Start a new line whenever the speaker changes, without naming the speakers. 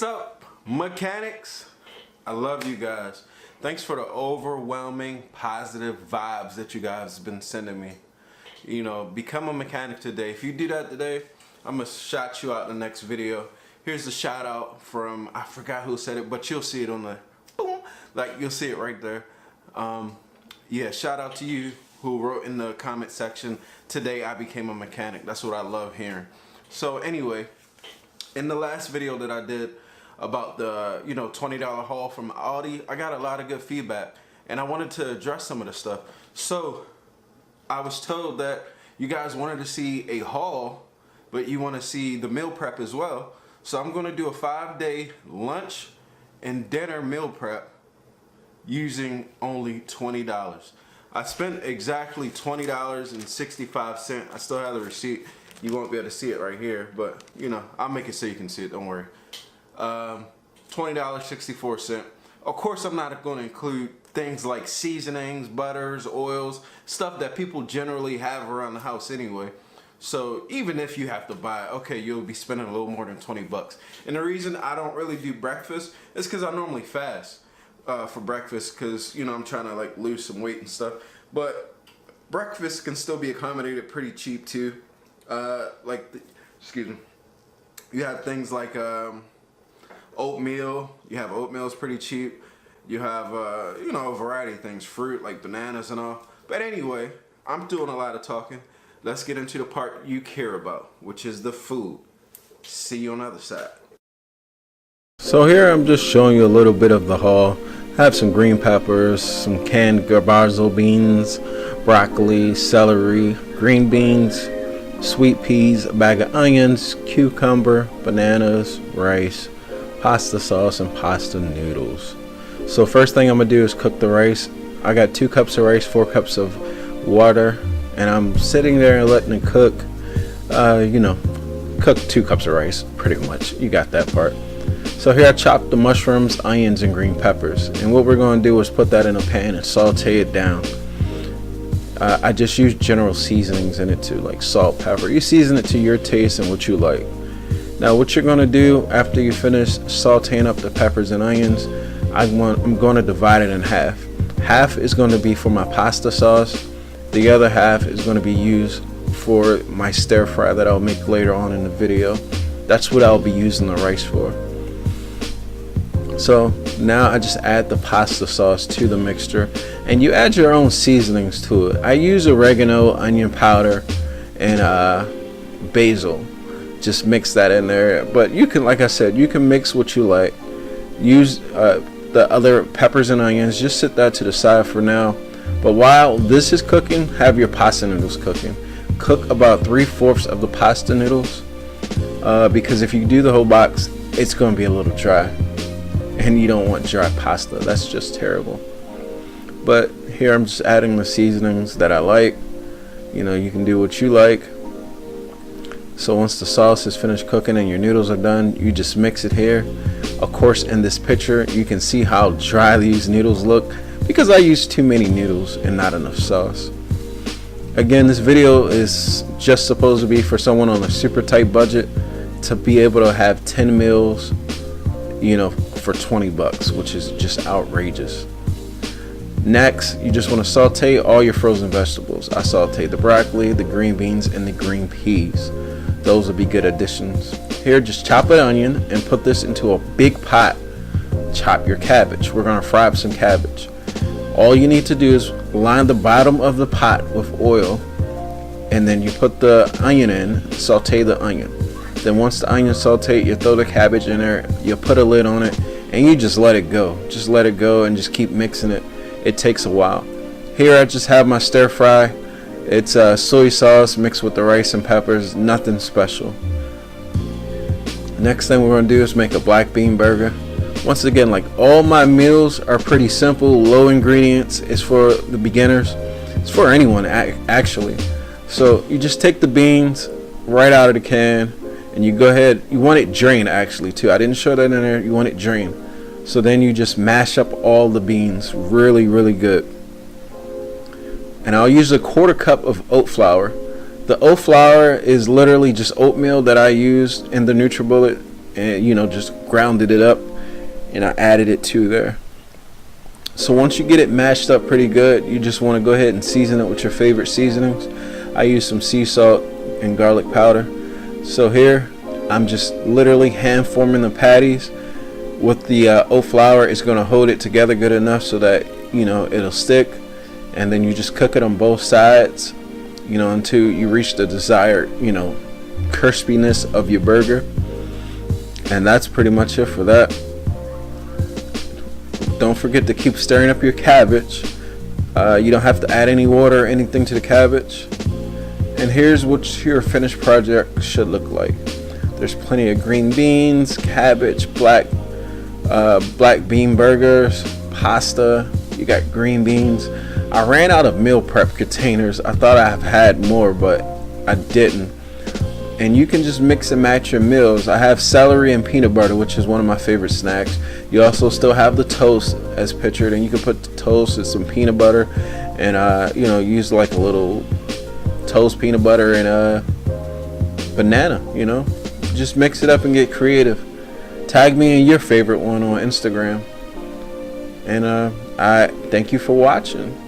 What's up, mechanics? I love you guys. Thanks for the overwhelming positive vibes that you guys have been sending me. You know, become a mechanic today. If you do that today, I'm gonna shout you out in the next video. Here's the shout out from, I forgot who said it, but you'll see it on the boom, like you'll see it right there. Yeah, shout out to you who wrote in the comment section, today I became a mechanic. That's what I love hearing. So anyway, in the last video that I did about the $20 haul from Aldi, I got a lot of good feedback and I wanted to address some of the stuff. So I was told that you guys wanted to see a haul, but you want to see the meal prep as well. So I'm going to do a 5-day lunch and dinner meal prep using only $20. I spent exactly $20.65. I still have the receipt. You won't be able to see it right here, but I'll make it so you can see it, don't worry. $20.64. Of course, I'm not going to include things like seasonings, butters, oils, stuff that people generally have around the house anyway. So even if you have to buy it, okay, you'll be spending a little more than 20 bucks. And the reason I don't really do breakfast is because I normally fast for breakfast because, I'm trying to like lose some weight and stuff. But breakfast can still be accommodated pretty cheap too. Excuse me. You have things like oatmeal. You have oatmeal is pretty cheap. You have a variety of things, fruit like bananas and all. But anyway, I'm doing a lot of talking. Let's get into the part you care about, which is the food. See you on the other side.
So here I'm just showing you a little bit of the haul. I have some green peppers, some canned garbanzo beans, broccoli, celery, green beans, sweet peas, a bag of onions, cucumber, bananas, rice, pasta sauce, and pasta noodles. So first thing I'm gonna do is cook the rice. I got 2 cups of rice, 4 cups of water, and I'm sitting there and letting it cook. Cook 2 cups of rice, pretty much. You got that part. So here I chopped the mushrooms, onions, and green peppers. And what we're gonna do is put that in a pan and saute it down. I just use general seasonings in it too, like salt, pepper. You season it to your taste and what you like. Now what you're gonna do after you finish sauteing up the peppers and onions, I'm gonna divide it in half. Half is gonna be for my pasta sauce. The other half is gonna be used for my stir fry that I'll make later on in the video. That's what I'll be using the rice for. So now I just add the pasta sauce to the mixture, and you add your own seasonings to it. I use oregano, onion powder, and basil. Just mix that in there. But you can, like I said, you can mix what you like. Use the other peppers and onions. Just set that to the side for now. But while this is cooking, have your pasta noodles cooking. Cook about 3/4 of the pasta noodles because if you do the whole box, it's going to be a little dry. And you don't want dry pasta. That's just terrible. But here I'm just adding the seasonings that I like. You can do what you like. So once the sauce is finished cooking and your noodles are done, you just mix it here. Of course, in this picture, you can see how dry these noodles look because I used too many noodles and not enough sauce. Again, this video is just supposed to be for someone on a super tight budget to be able to have 10 meals, for 20 bucks, which is just outrageous. Next, you just want to saute all your frozen vegetables. I saute the broccoli, the green beans, and the green peas. Those would be good additions. Here, just chop an onion and put this into a big pot. Chop your cabbage. We're going to fry up some cabbage. All you need to do is line the bottom of the pot with oil, and then you put the onion in, saute the onion. Then once the onion sauteed, you throw the cabbage in there, you put a lid on it, and you just let it go. Just let it go and just keep mixing it. It takes a while. Here I just have my stir fry. It's soy sauce mixed with the rice and peppers, nothing special. Next thing we're going to do is make a black bean burger. Once again, like all my meals are pretty simple, low ingredients. It's for the beginners. It's for anyone actually. So you just take the beans right out of the can, and you go ahead, you want it drained actually too. I didn't show that in there. You want it drained. So then you just mash up all the beans really, really good. And I'll use a 1/4 cup of oat flour. The oat flour is literally just oatmeal that I used in the NutriBullet and just grounded it up, and I added it to there. So once you get it mashed up pretty good, you just want to go ahead and season it with your favorite seasonings. I use some sea salt and garlic powder. So here I'm just literally hand forming the patties with the oat flour. Is going to hold it together good enough so that it'll stick, and then you just cook it on both sides until you reach the desired crispiness of your burger. And that's pretty much it for that. Don't forget to keep stirring up your cabbage. You don't have to add any water or anything to the cabbage. And here's what your finished project should look like. There's plenty of green beans, cabbage, black bean burgers, pasta. You got green beans. I ran out of meal prep containers. I thought I had more, but I didn't. And you can just mix and match your meals. I have celery and peanut butter, which is one of my favorite snacks. You also still have the toast as pictured, and you can put the toast with some peanut butter, and use like a little toast peanut butter and a banana. Just mix it up and get creative. Tag me in your favorite one on Instagram. And I thank you for watching.